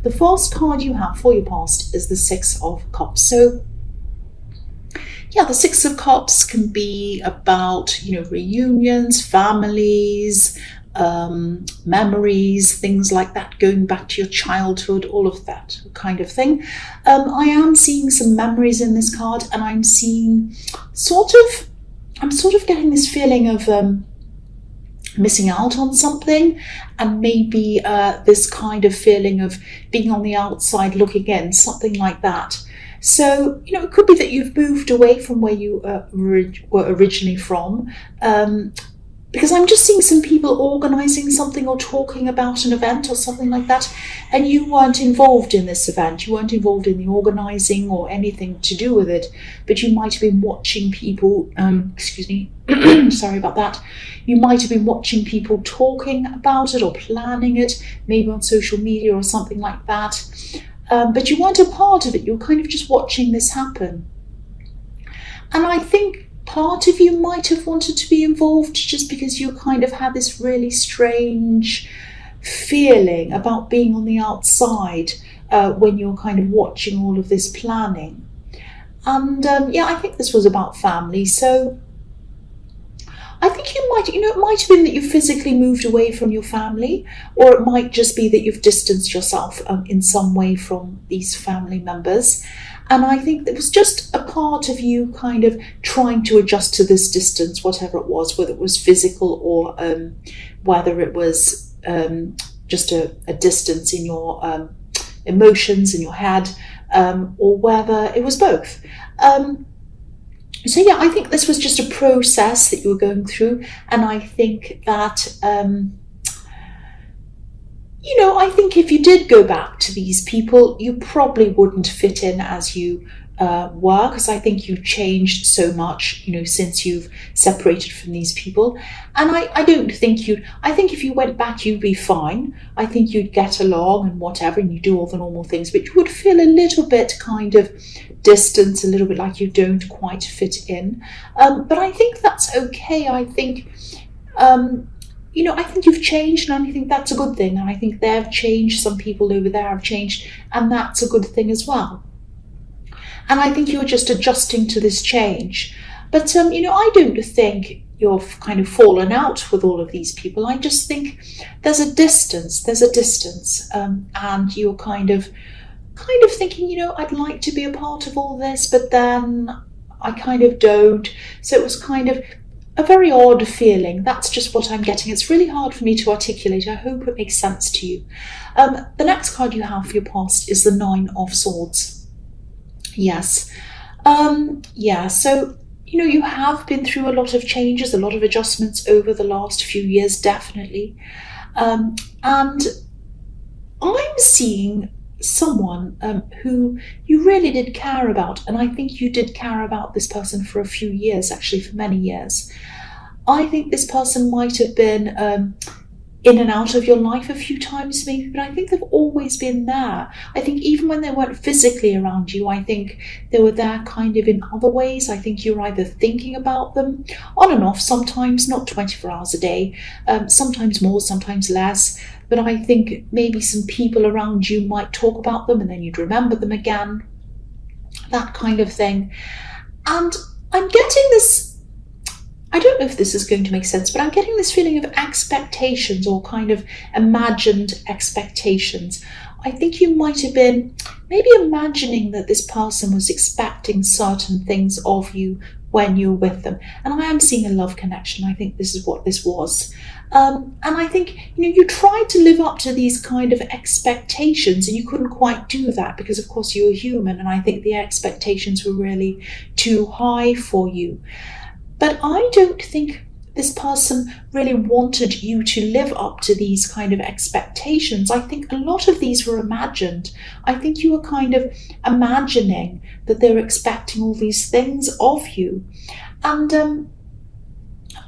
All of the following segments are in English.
the first card you have for your past is the Six of Cups. So yeah, the Six of Cups can be about, reunions, families, memories, things like that, going back to your childhood, all of that kind of thing. I am seeing some memories in this card, and I'm seeing I'm sort of getting this feeling of missing out on something, and maybe this kind of feeling of being on the outside looking in, something like that. So, it could be that you've moved away from where you were originally from, because I'm just seeing some people organising something or talking about an event or something like that, and you weren't involved in this event. You weren't involved in the organising or anything to do with it, but you might have been watching people, sorry about that. You might have been watching people talking about it or planning it, maybe on social media or something like that. But you weren't a part of it. You're kind of just watching this happen. And I think part of you might have wanted to be involved just because you kind of had this really strange feeling about being on the outside when you're kind of watching all of this planning. And I think this was about family. So I think you might, it might have been that you physically moved away from your family, or it might just be that you've distanced yourself in some way from these family members. And I think it was just a part of you kind of trying to adjust to this distance, whatever it was, whether it was physical or whether it was just a distance in your emotions, in your head, or whether it was both. So yeah, I think this was just a process that you were going through, and I think that, I think if you did go back to these people, you probably wouldn't fit in as you were, because I think you've changed so much, since you've separated from these people. And I don't think I think if you went back, you'd be fine. I think you'd get along and whatever, and you do all the normal things, but you would feel a little bit kind of distance, a little bit like you don't quite fit in. But I think that's okay. I think, I think you've changed, and I think that's a good thing. And I think they've changed. Some people over there have changed, and that's a good thing as well. And I think you're just adjusting to this change. But, I don't think you've kind of fallen out with all of these people. I just think there's a distance, and you're kind of thinking, I'd like to be a part of all this, but then I kind of don't. So it was kind of a very odd feeling. That's just what I'm getting. It's really hard for me to articulate. I hope it makes sense to you. The next card you have for your past is the Nine of Swords. Yes. So, you have been through a lot of changes, a lot of adjustments over the last few years, definitely. And I'm seeing someone who you really did care about, and I think you did care about this person for a few years, actually for many years. I think this person might have been in and out of your life a few times maybe, but I think they've always been there. I think even when they weren't physically around you, I think they were there kind of in other ways. I think you're either thinking about them on and off, sometimes not 24 hours a day, sometimes more, sometimes less. But I think maybe some people around you might talk about them and then you'd remember them again, that kind of thing. And I'm getting this, I don't know if this is going to make sense, but I'm getting this feeling of expectations, or kind of imagined expectations. I think you might have been maybe imagining that this person was expecting certain things of you when you're with them. And I am seeing a love connection. I think this is what this was. And I think, you tried to live up to these kind of expectations, and you couldn't quite do that because, of course, you're human. And I think the expectations were really too high for you. But I don't think this person really wanted you to live up to these kind of expectations. I think a lot of these were imagined. I think you were kind of imagining that they were expecting all these things of you. And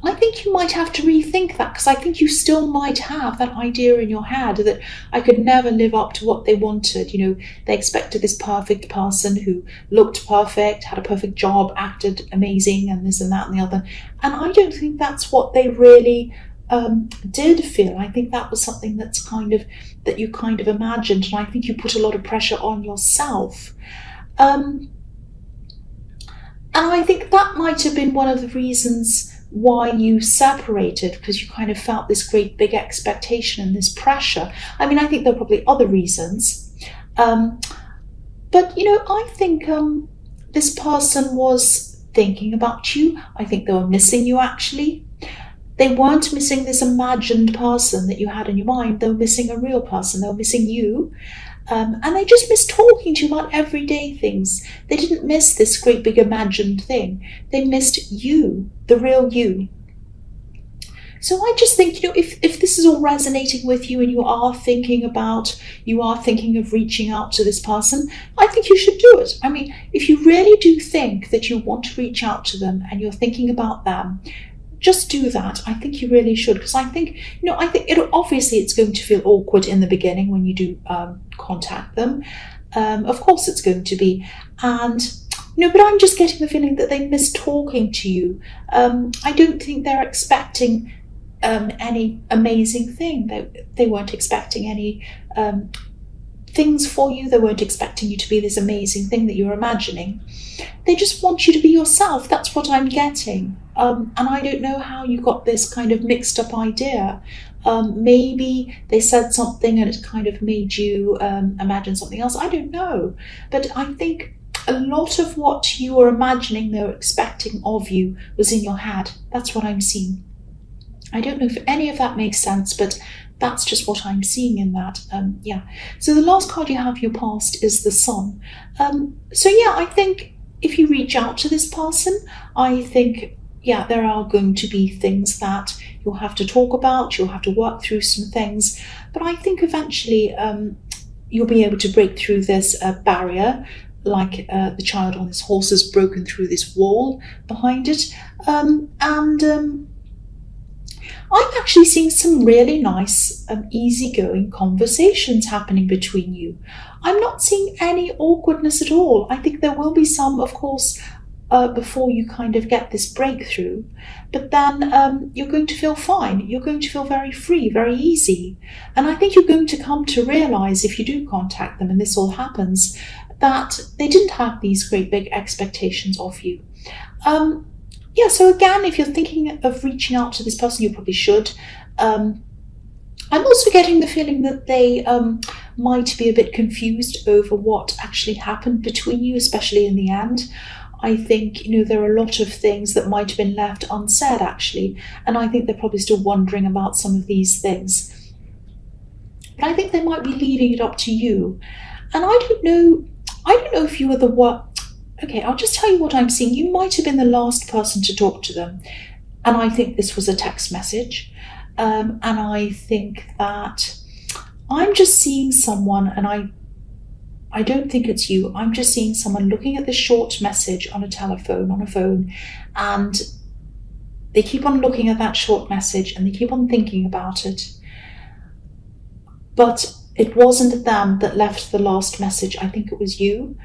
I think you might have to rethink that, because I think you still might have that idea in your head that I could never live up to what they wanted. They expected this perfect person who looked perfect, had a perfect job, acted amazing, and this and that and the other. And I don't think that's what they really did feel. I think that was something that you kind of imagined, and I think you put a lot of pressure on yourself. And I think that might have been one of the reasons why you separated, because you kind of felt this great big expectation and this pressure. I mean, I think there are probably other reasons. But, I think this person was thinking about you. I think they were missing you, actually. They weren't missing this imagined person that you had in your mind. They were missing a real person. They were missing you. And they just missed talking to you about everyday things. They didn't miss this great big imagined thing. They missed you, the real you. So I just think, if this is all resonating with you and you are thinking of reaching out to this person, I think you should do it. I mean, if you really do think that you want to reach out to them and you're thinking about them, just do that. I think you really should, because I think obviously it's going to feel awkward in the beginning when you do contact them. Of course it's going to be. And, but I'm just getting the feeling that they miss talking to you. I don't think they're expecting any amazing thing. They weren't expecting any things for you. They weren't expecting you to be this amazing thing that you're imagining. They just want you to be yourself. That's what I'm getting. And I don't know how you got this kind of mixed up idea. Maybe they said something and it kind of made you imagine something else. I don't know. But I think a lot of what you were imagining they were expecting of you was in your head. That's what I'm seeing. I don't know if any of that makes sense, but that's just what I'm seeing in that. So the last card you have your past is the Sun. I think if you reach out to this person, I think, there are going to be things that you'll have to talk about. You'll have to work through some things. But I think eventually you'll be able to break through this barrier, like the child on this horse has broken through this wall behind it. I'm actually seeing some really nice, easygoing conversations happening between you. I'm not seeing any awkwardness at all. I think there will be some, of course, before you kind of get this breakthrough. But then you're going to feel fine. You're going to feel very free, very easy. And I think you're going to come to realize, if you do contact them and this all happens, that they didn't have these great big expectations of you. So again, if you're thinking of reaching out to this person, you probably should. I'm also getting the feeling that they might be a bit confused over what actually happened between you, especially in the end. I think, there are a lot of things that might have been left unsaid, actually. And I think they're probably still wondering about some of these things. But I think they might be leaving it up to you. And I don't know if you were the one. Okay, I'll just tell you what I'm seeing. You might have been the last person to talk to them. And I think this was a text message. And I think that I'm just seeing someone, and I don't think it's you. I'm just seeing someone looking at this short message on a phone, and they keep on looking at that short message and they keep on thinking about it. But it wasn't them that left the last message. I think it was you.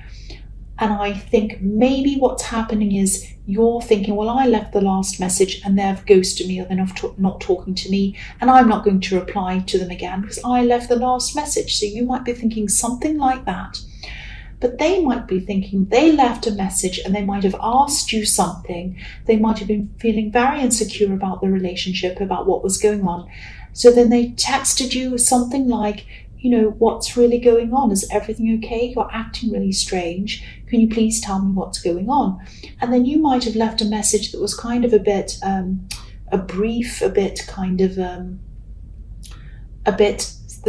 And I think maybe what's happening is you're thinking, well, I left the last message and they've ghosted me, or they're not talking to me, and I'm not going to reply to them again because I left the last message. So you might be thinking something like that. But they might be thinking they left a message and they might have asked you something. They might have been feeling very insecure about the relationship, about what was going on. So then they texted you something like, what's really going on? Is everything okay? You're acting really strange. Can you please tell me what's going on? And then you might have left a message that was kind of a bit that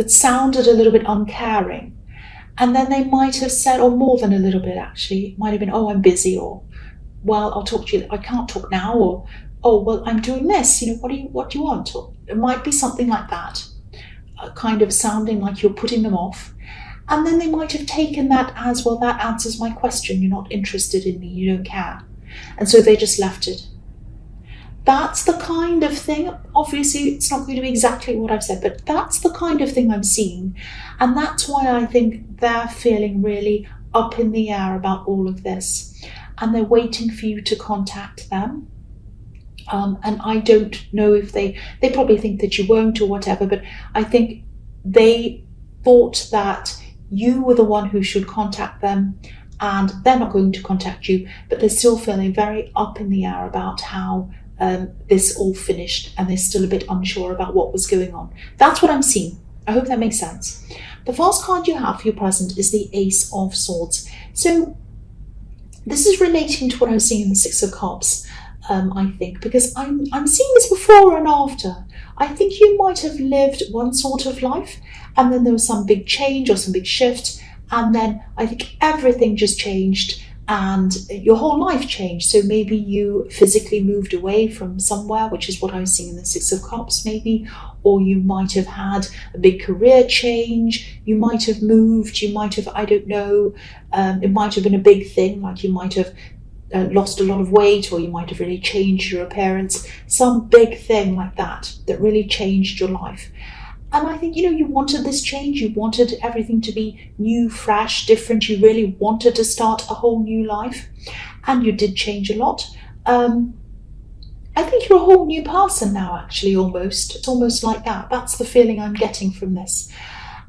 sounded a little bbit uncaring. And then they might have said, or more than a little bit actually, it might have been, oh, I'm busy, or, well, I'll talk to you, I can't talk now, or, oh, well, I'm doing this, what do you want? Or it might be something like that. Kind of sounding like you're putting them off. And then they might have taken that as, well, that answers my question. You're not interested in me. You don't care. And so they just left it. That's the kind of thing. Obviously, it's not going to be exactly what I've said, but that's the kind of thing I'm seeing. And that's why I think they're feeling really up in the air about all of this. And they're waiting for you to contact them. And I don't know if they probably think that you won't or whatever, but I think they thought that you were the one who should contact them, and they're not going to contact you, but they're still feeling very up in the air about how this all finished, and they're still a bit unsure about what was going on. That's what I'm seeing. I hope that makes sense. The first card you have for your present is the Ace of Swords. So this is relating to what I was seeing in the Six of Cups. I think, because I'm seeing this before and after. I think you might have lived one sort of life, and then there was some big change or some big shift, and then I think everything just changed and your whole life changed. So maybe you physically moved away from somewhere, which is what I was seeing in the Six of Cups maybe, or you might have had a big career change, you might have moved, you might have, I don't know, it might have been a big thing, like you might have lost a lot of weight, or you might have really changed your appearance, some big thing like that really changed your life. And I think, you wanted this change, you wanted everything to be new, fresh, different, you really wanted to start a whole new life, and you did change a lot. I think you're a whole new person now, actually, almost. It's almost like that. That's the feeling I'm getting from this.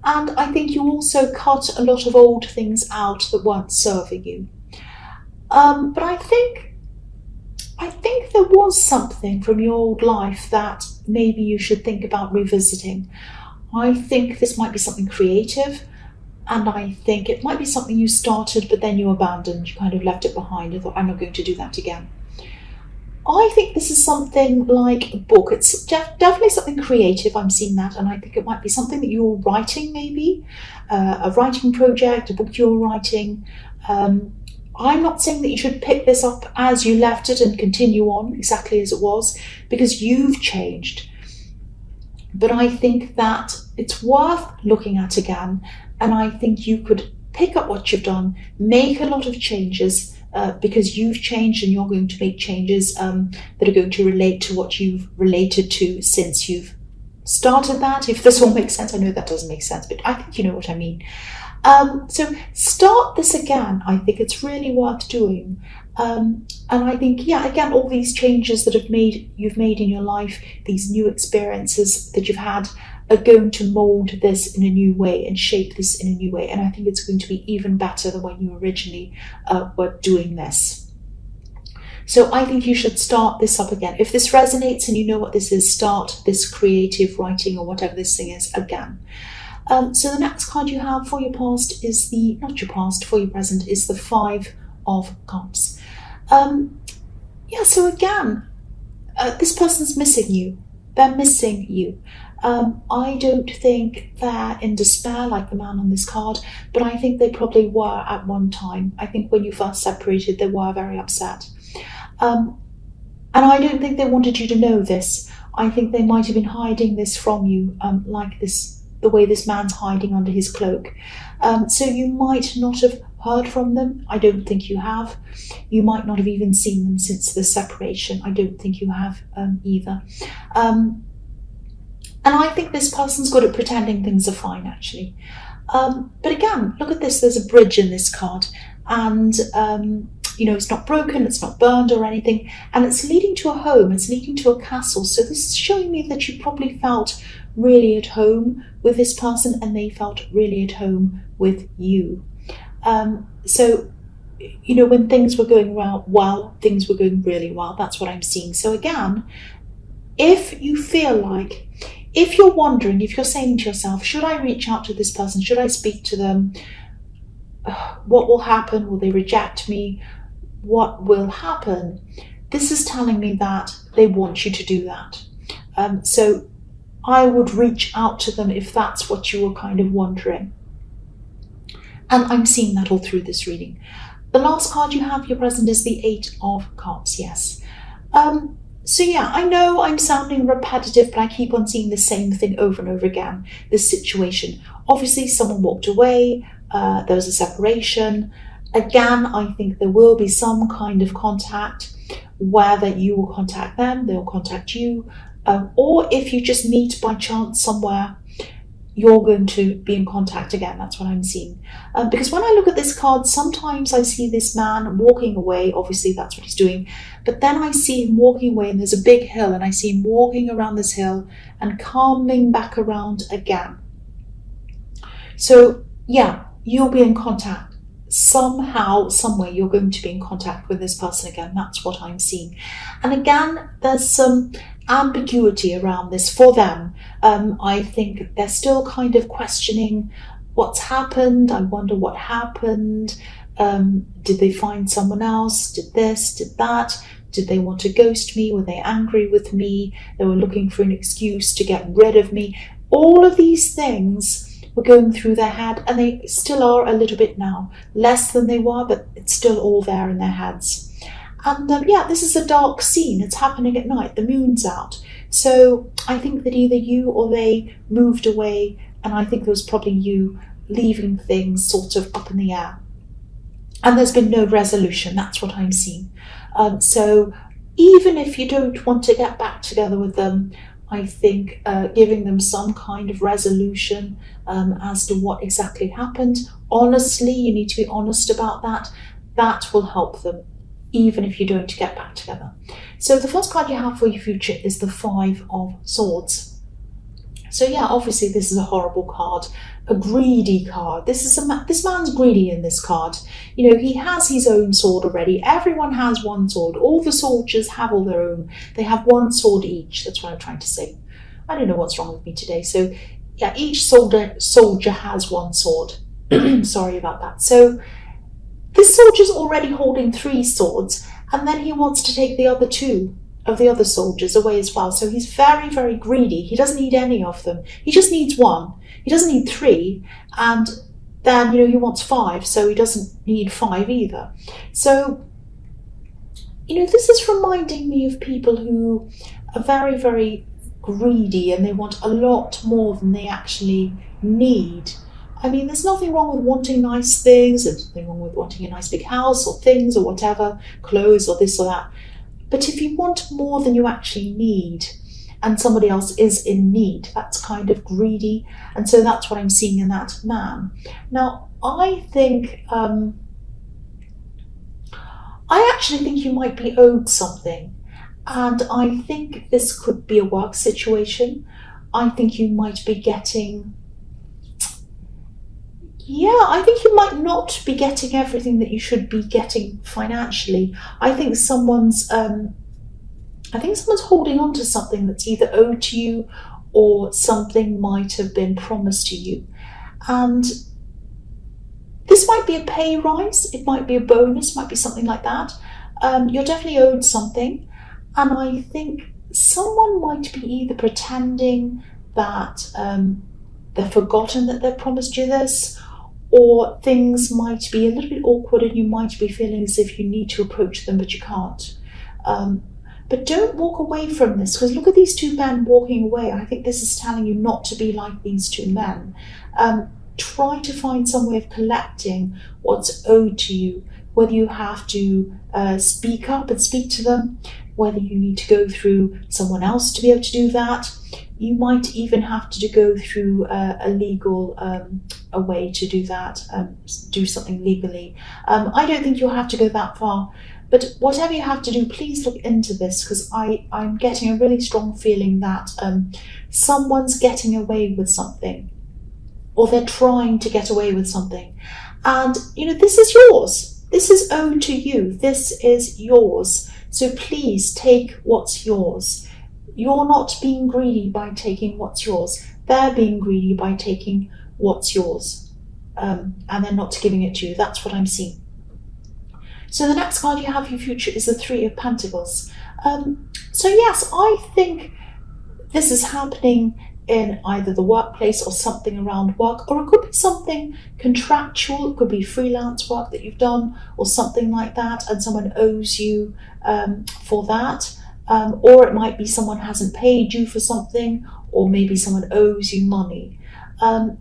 And I think you also cut a lot of old things out that weren't serving you. But I think there was something from your old life that maybe you should think about revisiting. I think this might be something creative, and I think it might be something you started but then you abandoned, you kind of left it behind and thought, I'm not going to do that again. I think this is something like a book. It's definitely something creative, I'm seeing that, and I think it might be something that you're writing, maybe, a writing project, a book you're writing. I'm not saying that you should pick this up as you left it and continue on exactly as it was, because you've changed. But I think that it's worth looking at again, and I think you could pick up what you've done, make a lot of changes, because you've changed, and you're going to make changes that are going to relate to what you've related to since you've started that, if this all makes sense. I know that doesn't make sense, but I think you know what I mean. So start this again. I think it's really worth doing. And I think, again, all these changes that you've made in your life, these new experiences that you've had, are going to mold this in a new way and shape this in a new way. And I think it's going to be even better than when you originally were doing this. So I think you should start this up again. If this resonates and you know what this is, start this creative writing or whatever this thing is again. So the next card you have for your past is for your present is the Five of Cups. So again, this person's missing you. They're missing you. I don't think they're in despair like the man on this card, but I think they probably were at one time. I think when you first separated, they were very upset. And I don't think they wanted you to know this. I think they might have been hiding this from you, like this, the way this man's hiding under his cloak. So you might not have heard from them. I don't think you have. You might not have even seen them since the separation. I don't think you have either. And I think this person's good at pretending things are fine, actually. But again, look at this. There's a bridge in this card, and it's not broken, it's not burned or anything, and it's leading to a home, it's leading to a castle. So this is showing me that you probably felt really at home with this person, and they felt really at home with you. So when things were going well, things were going really well. That's what I'm seeing. So again, if you're wondering, if you're saying to yourself, should I reach out to this person? Should I speak to them? What will happen? Will they reject me? What will happen? This is telling me that they want you to do that. So I would reach out to them if that's what you were kind of wondering. And I'm seeing that all through this reading. The last card you have, your present, is the Eight of Cups, yes. I know I'm sounding repetitive, but I keep on seeing the same thing over and over again, this situation. Obviously, someone walked away, there was a separation. Again, I think there will be some kind of contact, whether you will contact them, they'll contact you, or if you just meet by chance somewhere, you're going to be in contact again. That's what I'm seeing. Because when I look at this card, sometimes I see this man walking away. Obviously, that's what he's doing. But then I see him walking away, and there's a big hill, and I see him walking around this hill and coming back around again. So, yeah, you'll be in contact. Somehow, somewhere, you're going to be in contact with this person again. That's what I'm seeing. And again, there's some ambiguity around this for them. I think they're still kind of questioning what's happened. I wonder what happened. Did they find someone else? Did this? Did that? Did they want to ghost me? Were they angry with me? They were looking for an excuse to get rid of me. All of these things were going through their head, and they still are a little bit now. Less than they were, but it's still all there in their heads. And yeah, this is a dark scene. It's happening at night. The moon's out. So I think that either you or they moved away, and I think it was probably you leaving things sort of up in the air. And there's been no resolution. That's what I'm seeing. So even if you don't want to get back together with them, I think giving them some kind of resolution as to what exactly happened. Honestly, you need to be honest about that. That will help them, even if you don't get back together. So the first card you have for your future is the Five of Swords. So yeah, obviously this is a horrible card, a greedy card. This man's greedy in this card. You know, he has his own sword already. Everyone has one sword. All the soldiers have all their own. They have one sword each. That's what I'm trying to say. I don't know what's wrong with me today. So yeah, each soldier has one sword. Sorry about that. So this soldier's already holding 3 swords, and then he wants to take the other 2 of the other soldiers away as well. So he's very, very greedy. He doesn't need any of them. He just needs 1. He doesn't need 3, and then, you know, he wants 5, so he doesn't need 5 either. So, you know, this is reminding me of people who are very, very greedy, and they want a lot more than they actually need. I mean, there's nothing wrong with wanting nice things. There's nothing wrong with wanting a nice big house or things or whatever, clothes or this or that. But if you want more than you actually need, and somebody else is in need, that's kind of greedy. And so that's what I'm seeing in that man. Now, I actually think you might be owed something. And I think this could be a work situation. I think you might be getting... Yeah, I think you might not be getting everything that you should be getting financially. I think someone's holding on to something that's either owed to you, or something might have been promised to you. And this might be a pay rise, it might be a bonus, might be something like that. You're definitely owed something. And I think someone might be either pretending that they've forgotten that they've promised you this, or things might be a little bit awkward and you might be feeling as if you need to approach them, but you can't. But don't walk away from this, because look at these 2 men walking away. I think this is telling you not to be like these 2 men. Try to find some way of collecting what's owed to you, whether you have to speak up and speak to them, whether you need to go through someone else to be able to do that. You might even have to go through a legal a way to do that, do something legally. I don't think you'll have to go that far, but whatever you have to do, please look into this, because I'm getting a really strong feeling that someone's getting away with something, or they're trying to get away with something. And, you know, this is yours. This is owed to you. This is yours. So please take what's yours. You're not being greedy by taking what's yours. They're being greedy by taking what's yours. And they're not giving it to you. That's what I'm seeing. So the next card you have for your future is the 3 of Pentacles. So yes, I think this is happening in either the workplace or something around work, or it could be something contractual. It could be freelance work that you've done or something like that, and someone owes you for that. Or it might be someone hasn't paid you for something, or maybe someone owes you money.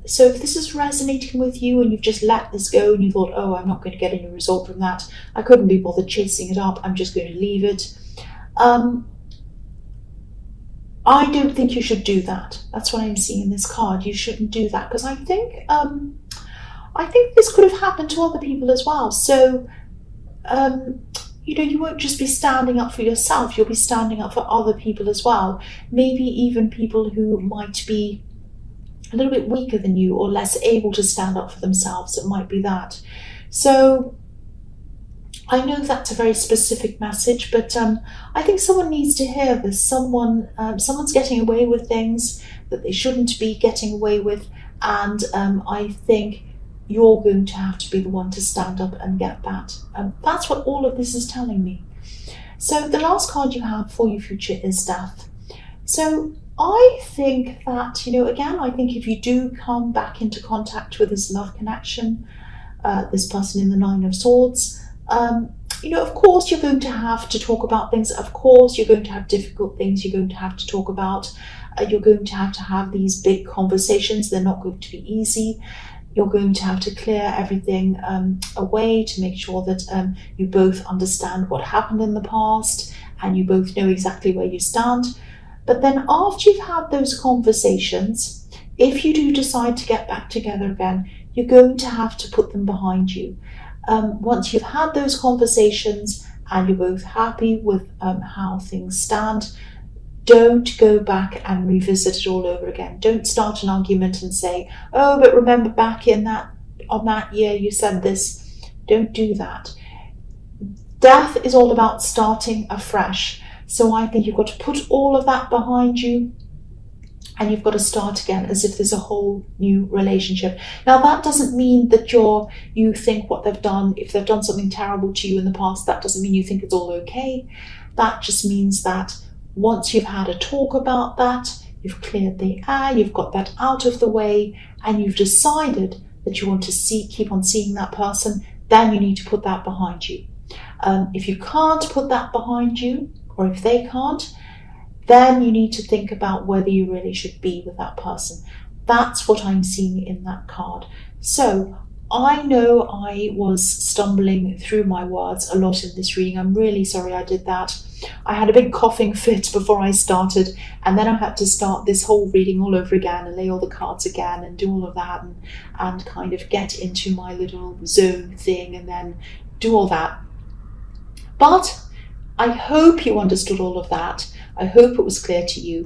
So if this is resonating with you and you've just let this go and you thought, oh, I'm not going to get any result from that, I couldn't be bothered chasing it up, I'm just going to leave it. I don't think you should do that. That's what I'm seeing in this card. You shouldn't do that, because I think this could have happened to other people as well. So, you won't just be standing up for yourself, you'll be standing up for other people as well. Maybe even people who might be a little bit weaker than you or less able to stand up for themselves. It might be that. So I know that's a very specific message, but I think someone needs to hear this. Someone's getting away with things that they shouldn't be getting away with, and I think you're going to have to be the one to stand up and get that. That's what all of this is telling me. So the last card you have for your future is Death. So I think that, again, I think if you do come back into contact with this love connection, this person in the Nine of Swords, of course you're going to have to talk about things. Of course you're going to have difficult things you're going to have to talk about. You're going to have these big conversations. They're not going to be easy. You're going to have to clear everything away to make sure that you both understand what happened in the past and you both know exactly where you stand. But then after you've had those conversations, if you do decide to get back together again, you're going to have to put them behind you. Once you've had those conversations and you're both happy with how things stand, don't go back and revisit it all over again. Don't start an argument and say, oh, but remember back on that year you said this. Don't do that. Death is all about starting afresh. So I think you've got to put all of that behind you and you've got to start again as if there's a whole new relationship. Now, that doesn't mean that you think what they've done, if they've done something terrible to you in the past, that doesn't mean you think it's all okay. That just means that once you've had a talk about that, you've cleared the air, you've got that out of the way, and you've decided that you want to keep on seeing that person, then you need to put that behind you. If you can't put that behind you, or if they can't, then you need to think about whether you really should be with that person. That's what I'm seeing in that card. So I know I was stumbling through my words a lot in this reading. I'm really sorry I did that. I had a big coughing fit before I started, and then I had to start this whole reading all over again and lay all the cards again and do all of that and kind of get into my little zone thing and then do all that. But I hope you understood all of that. I hope it was clear to you.